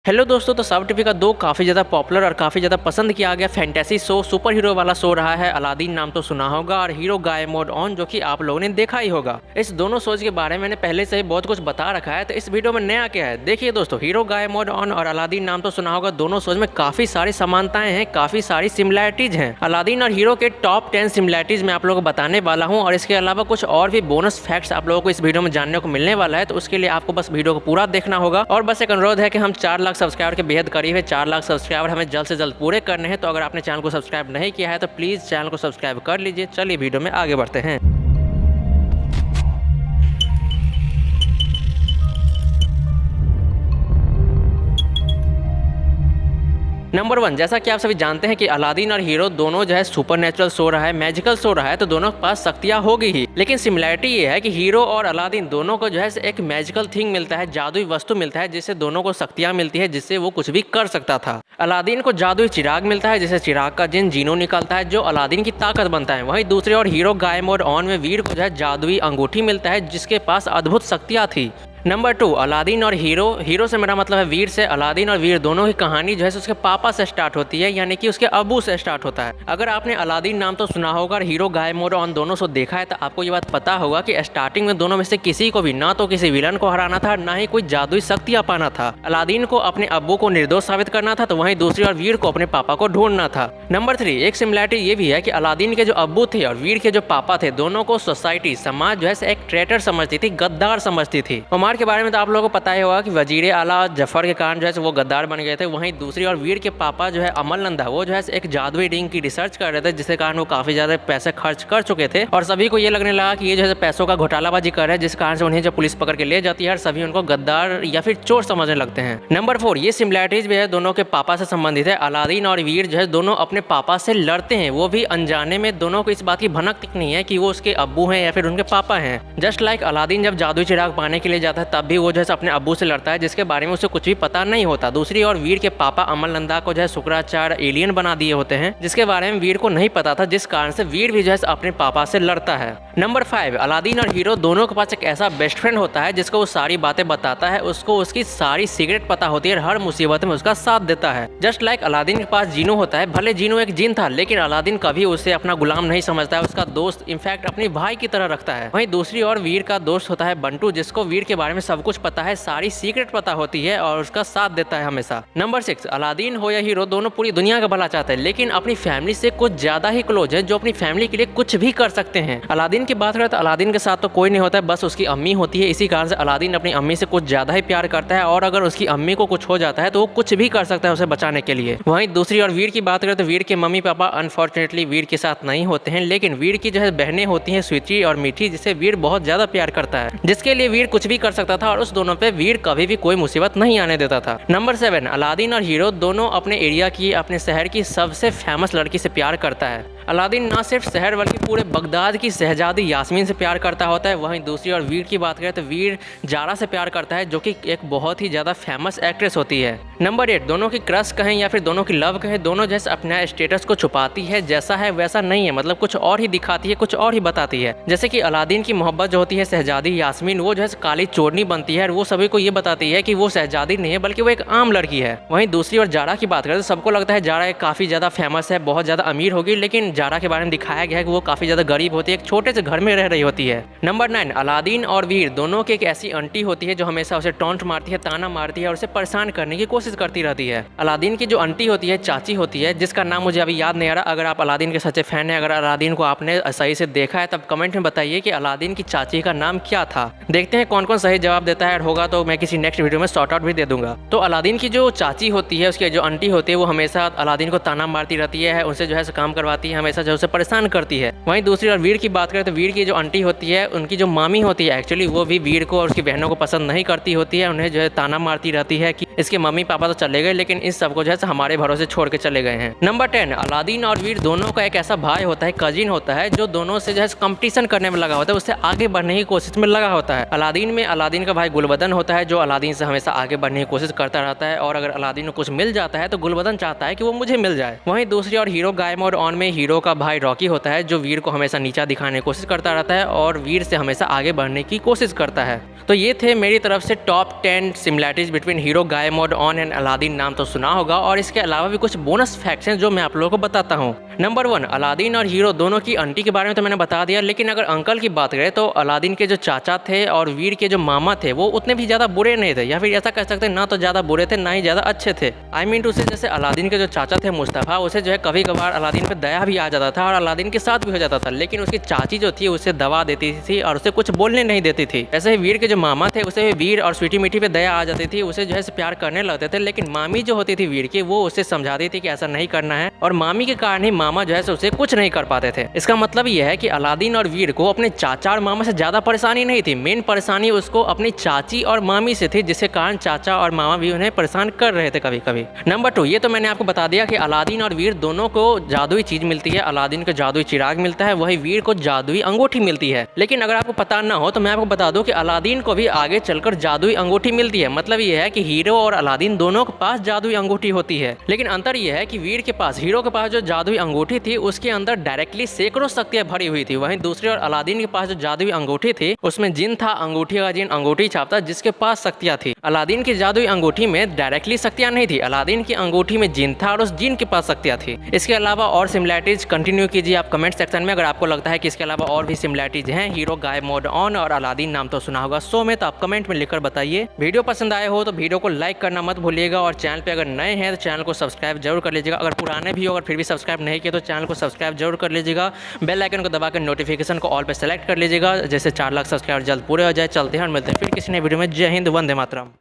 Hello दोस्तों, तो सब टीवी का दो काफ़ी ज़्यादा पॉपुलर और काफ़ी ज़्यादा पसंद किया गया फैंटेसी शो सुपर हीरो वाला शो रहा है अलादीन, नाम तो सुना होगा, और हीरो गाय मोड ऑन, जो कि आप लोगों ने देखा ही होगा। इस दोनों शोज के बारे में मैंने पहले से ही बहुत कुछ बता रखा है, तो इस वीडियो में नया क्या है देखिए दोस्तों। हीरो गाय मोड ऑन और अलादीन नाम तो सुना होगा, दोनों शोज में काफ़ी सारी समानताएं हैं, काफ़ी सारी सिमिलैरिटीज हैं। अलादीन और हीरो के टॉप 10 सिमिलैरिटीज मैं आप लोगों को बताने वाला हूँ, और इसके अलावा कुछ और भी बोनस फैक्ट्स आप लोगों को इस वीडियो में जानने को मिलने वाला है। तो उसके लिए आपको बस वीडियो को पूरा देखना होगा, और बस एक अनुरोध है कि हम 4 लाख सब्सक्राइबर के बेहद करीब है। 4 लाख सब्सक्राइबर हमें जल्द से जल्द पूरे करने हैं, तो अगर आपने चैनल को सब्सक्राइब नहीं किया है तो प्लीज़ चैनल को सब्सक्राइब कर लीजिए। चलिए वीडियो में आगे बढ़ते हैं। नंबर 1, जैसा कि आप सभी जानते हैं कि अलादीन और हीरो दोनों जो है सुपर शो रहा है, मैजिकल शो रहा है, तो दोनों के पास शक्तियां होगी ही। लेकिन सिमिलैरिटी ये है कि हीरो और अलादीन दोनों को जो है एक मैजिकल थिंग मिलता है, जादुई वस्तु मिलता है, जिससे दोनों को शक्तियां मिलती है, जिससे वो कुछ भी कर सकता था। अलादीन को जादुई चिराग मिलता है, जिससे चिराग का जिन जीनो निकलता है, जो अलादीन की ताकत बनता है। वहीं दूसरी ओर हीरो गाय मोड ऑन में वीर को जो है जादुई अंगूठी मिलता है, जिसके पास अद्भुत शक्तियां थी। नंबर 2, अलादीन और हीरो से मेरा मतलब है वीर से। अलादीन और वीर दोनों की कहानी जो है उसके पापा से स्टार्ट होती है, यानी कि उसके अबू से स्टार्ट होता है। अगर आपने अलादीन नाम तो सुना होगा और हीरो गाय मोड ऑन दोनों से देखा है, तो आपको ये बात पता होगा कि स्टार्टिंग में दोनों में से किसी को भी ना तो किसी विलन को हराना था, ना ही कोई जादुई शक्तियां पाना था। अलादीन को अपने अब्बू को निर्दोष साबित करना था, तो वहीं दूसरी ओर वीर को अपने पापा को ढूंढना था। नंबर 3, एक सिमिलैरिटी ये भी है कि अलादीन के जो अब्बू थे और वीर के जो पापा थे, दोनों को सोसाइटी समाज जो है एक ट्रेटर समझती थी, गद्दार समझती थी। उमर के बारे में तो आप लोगों पता ही होगा कि वजीर आला जफर के कारण जो है वो गद्दार बन गए थे। वहीं दूसरी ओर वीर के पापा जो है अमल नंदा, वो जो है एक जादुई रिंग की रिसर्च कर रहे थे, जिसके कारण वो काफी ज्यादा पैसे खर्च कर चुके थे, और सभी को ये लगने लगा कि ये जो है पैसों का घोटालाबाजी कर रहे हैं, जिस कारण से उन्हें जब पुलिस पकड़ के ले जाती है और सभी उनको गद्दार या फिर चोर समझने लगते हैं। नंबर 4, ये सिमिलैरिटीज भी है, दोनों के पापा से संबंधित है। अलादीन और वीर जो है दोनों अपने पापा से लड़ते हैं, वो भी अनजाने में। दोनों को इस बात की भनक तक नहीं है कि वो उसके अब्बू हैं या फिर उनके पापा हैं। जस्ट लाइक अलादीन जब जादुई चिराग पाने के लिए जाता है, तब भी वो जो है अपने अब्बू से लड़ता है, जिसके बारे में उसे कुछ भी पता नहीं होता। दूसरी ओर वीर के पापा अमल नंदा को जो है शुक्राचार्य एलियन बना दिए होते हैं, जिसके बारे में वीर को नहीं पता था, जिस कारण से वीर भी जो है अपने पापा से लड़ता है। नंबर 5, अलादीन और हीरो दोनों के पास एक ऐसा बेस्ट फ्रेंड होता है, जिसको वो सारी बातें बताता है, उसको उसकी सारी सीक्रेट पता होती है और हर मुसीबत में उसका साथ देता है। जस्ट लाइक अलादीन के पास जीनो होता है, भले जीनो एक जिन था, लेकिन अलादीन कभी उसे अपना गुलाम नहीं समझता है, उसका दोस्त, इनफैक्ट अपने भाई की तरह रखता है। वहीं दूसरी ओर वीर का दोस्त होता है बंटू, जिसको वीर के बारे में सब कुछ पता है, सारी सीक्रेट पता होती है और उसका साथ देता है हमेशा। नंबर 6, अलादीन हो या हीरो, दोनों पूरी दुनिया का भला चाहते हैं, लेकिन अपनी फैमिली से कुछ ज्यादा ही क्लोज है, जो अपनी फैमिली के लिए कुछ भी कर सकते हैं। अलादीन की बात करें तो अलादीन के साथ तो कोई नहीं होता है, बस उसकी अम्मी होती है। इसी कारण से अलादीन अपनी अम्मी से कुछ ज्यादा ही प्यार करता है, और अगर उसकी अम्मी को कुछ हो जाता है तो वो कुछ भी कर सकता है उसे बचाने के लिए। वहीं दूसरी ओर वीर की बात करें तो वीर के मम्मी पापा अनफॉर्चुनेटली वीर के साथ नहीं होते हैं, लेकिन वीर की जो है बहनें होती हैं स्वीटी और मीठी, जिसे वीर बहुत ज्यादा प्यार करता है, जिसके लिए वीर कुछ भी कर सकता था, और उस दोनों पे वीर कभी भी कोई मुसीबत नहीं आने देता था। नंबर 7, अलादीन और हीरो दोनों अपने एरिया की, अपने शहर की सबसे फेमस लड़की से प्यार करता है। अलादीन ना सिर्फ शहर बल्कि पूरे बगदाद की शहजादी यास्मीन से प्यार करता होता है। वहीं दूसरी ओर वीर की बात करें तो वीर जारा से प्यार करता है, जो कि एक बहुत ही ज़्यादा फेमस एक्ट्रेस होती है। नंबर 8, दोनों की क्रश कहें या फिर दोनों की लव कहें, दोनों जैसे अपना स्टेटस को छुपाती है, जैसा है वैसा नहीं है, मतलब कुछ और ही दिखाती है, कुछ और ही बताती है। जैसे कि अलादीन की मोहब्बत जो होती है शहजादी यास्मीन, वो जो है काली चोरनी बनती है और वो सभी को ये बताती है कि वो शहजादी नहीं है बल्कि वो एक आम लड़की है। वहीं दूसरी ओर जारा की बात करें तो सबको लगता है जारा काफ़ी ज़्यादा फेमस है, बहुत ज़्यादा अमीर होगी, लेकिन जारा के बारे में दिखाया गया है कि वो काफ़ी ज़्यादा गरीब होती है, एक छोटे से घर में रह रही होती है। नंबर 9, अलादीन और वीर दोनों की एक ऐसी आंटी होती है जो हमेशा उसे टॉन्ट मारती है, ताना मारती है और उसे परेशान करने की कोशिश करती रहती है। अलादीन की जो आंटी होती है, चाची होती है, जिसका नाम मुझे अभी याद नहीं आ रहा। अगर आप अलादीन के सच्चे फैन हैं, अगर अलादीन को आपने सही से देखा है, तब कमेंट में बताइए कि अलादीन की चाची का नाम क्या था। देखते हैं कौन कौन सही जवाब देता है, होगा तो मैं किसी नेक्स्ट वीडियो में शॉर्ट आउट भी दे दूंगा। तो अलादीन की जो चाची होती है, उसकी जो आंटी होती है, वो हमेशा अलादीन को ताना मारती रहती है, उनसे जो है काम करवाती है, हमेशा जो उसे परेशान करती है। वहीं दूसरी ओर वीर की बात करें तो वीर की जो आंटी होती है, उनकी जो मामी होती है, एक्चुअली वो भी वीर को और उसकी बहनों को पसंद नहीं करती होती है, उन्हें जो है ताना मारती रहती है कि इसके मम्मी पापा तो चले गए, लेकिन इस सबको जो है हमारे भरोसे छोड़ के चले गए हैं। नंबर 10, अलादीन और वीर दोनों का एक ऐसा भाई होता है, कजिन होता है, जो दोनों से जो है कंपटीशन करने में लगा होता है, उससे आगे बढ़ने की कोशिश में लगा होता है। अलादीन में अलादीन का भाई गुलबदन होता है, जो अलादीन से हमेशा आगे बढ़ने की कोशिश करता रहता है, और अगर अलादीन को कुछ मिल जाता है तो गुलबदन चाहता है कि वो मुझे मिल जाए। वहीं दूसरी ओर हीरो गाय मोड ऑन में हीरो का भाई रॉकी होता है, जो वीर को हमेशा नीचा दिखाने की कोशिश करता रहता है और वीर से हमेशा आगे बढ़ने की कोशिश करता है। तो ये थे मेरी तरफ से top 10 similarities between hero guy mode on and and Aladdin नाम तो सुना होगा, और इसके अलावा भी कुछ बोनस फैक्ट्स हैं जो मैं आप लोगों को बताता हूँ। नंबर 1, अलादीन और हीरो दोनों की आंटी के बारे में तो मैंने बता दिया, लेकिन अगर अंकल की बात करें तो अलादीन के जो चाचा थे और वीर के जो मामा थे वो उतने भी ज़्यादा बुरे नहीं थे, या फिर ऐसा कह सकते हैं ना तो ज़्यादा बुरे थे ना ही ज़्यादा अच्छे थे। आई मीन टू से जैसे अलादीन के जो चाचा थे मुस्तफ़ा, उसे जो है कभी कभार अलादीन पे दया भी आ जाता था और अलादीन के साथ भी हो जाता था, लेकिन उसकी चाची जो थी उसे दवा देती थी और उसे कुछ बोलने नहीं देती थी। ऐसे ही वीर के जो मामा थे उसे भी वीर और स्वीटी मीठी पे दया आ जाती थी, उसे जो है प्यार करने लगते थे, लेकिन मामी जो होती थी वीर की वो उसे समझाती थी कि ऐसा नहीं करना है, और मामी के कारण ही मामा जो है उसे कुछ नहीं कर पाते थे। इसका मतलब यह है कि अलादीन और वीर को अपने चाचा और मामा से ज्यादा परेशानी नहीं थी, मेन परेशानी उसको अपनी चाची और मामी से थी, जिसके कारण चाचा और मामा भी उन्हें परेशान कर रहे थे कभी कभी। नंबर 2, ये तो मैंने आपको बता दिया कि अलादीन और वीर दोनों को जादुई चीज मिलती है। अलादीन को जादुई चिराग मिलता है, वही वीर को जादुई अंगूठी मिलती है। लेकिन अगर आपको पता ना हो तो मैं आपको बता दूं कि अलादीन को भी आगे चलकर जादुई अंगूठी मिलती है। मतलब यह है कि हीरो और अलादीन दोनों के पास जादुई अंगूठी होती है, लेकिन अंतर यह है कि वीर के पास, हीरो के पास जो जादुई अंगूठी थी उसके अंदर डायरेक्टली सैकड़ों शक्तियां भरी हुई थी, वहीं दूसरे और अलादीन के पास जो जादुई अंगूठी थी उसमें जिन था, अंगूठी का जिन अंगूठी छापता जिसके पास शक्तियां थी। अलादीन की जादुई अंगूठी में डायरेक्टली शक्तियां नहीं थी, अलादीन की अंगूठी में जिन था और उस जिन के पास शक्तियां थी। इसके अलावा और सिमिलरिटीज कंटिन्यू कीजिए आप कमेंट सेक्शन में, अगर आपको लगता है कि इसके अलावा और भी सिमिलरिटीज हैं। हीरो गायब मोड ऑन और अलादीन नाम तो सुना होगा शो में, तो आप कमेंट में लिखकर बताइए। वीडियो पसंद आए हो तो वीडियो को लाइक करना मत भूलिएगा, और चैनल पे अगर नए हैं तो चैनल को सब्सक्राइब जरूर कर लीजिएगा। अगर पुराने भी हो अगर फिर भी सब्सक्राइब नहीं किया तो चैनल को सब्सक्राइब जरूर कर लीजिएगा। बेल आइकन को दबाकर नोटिफिकेशन को ऑल पे सेलेक्ट कर लीजिएगा, जैसे 4 लाख सब्सक्राइबर जल्द पूरे हो जाए। चलते हैं और मिलते हैं फिर किसी नए वीडियो में। जय हिंद, वंदे मातरम।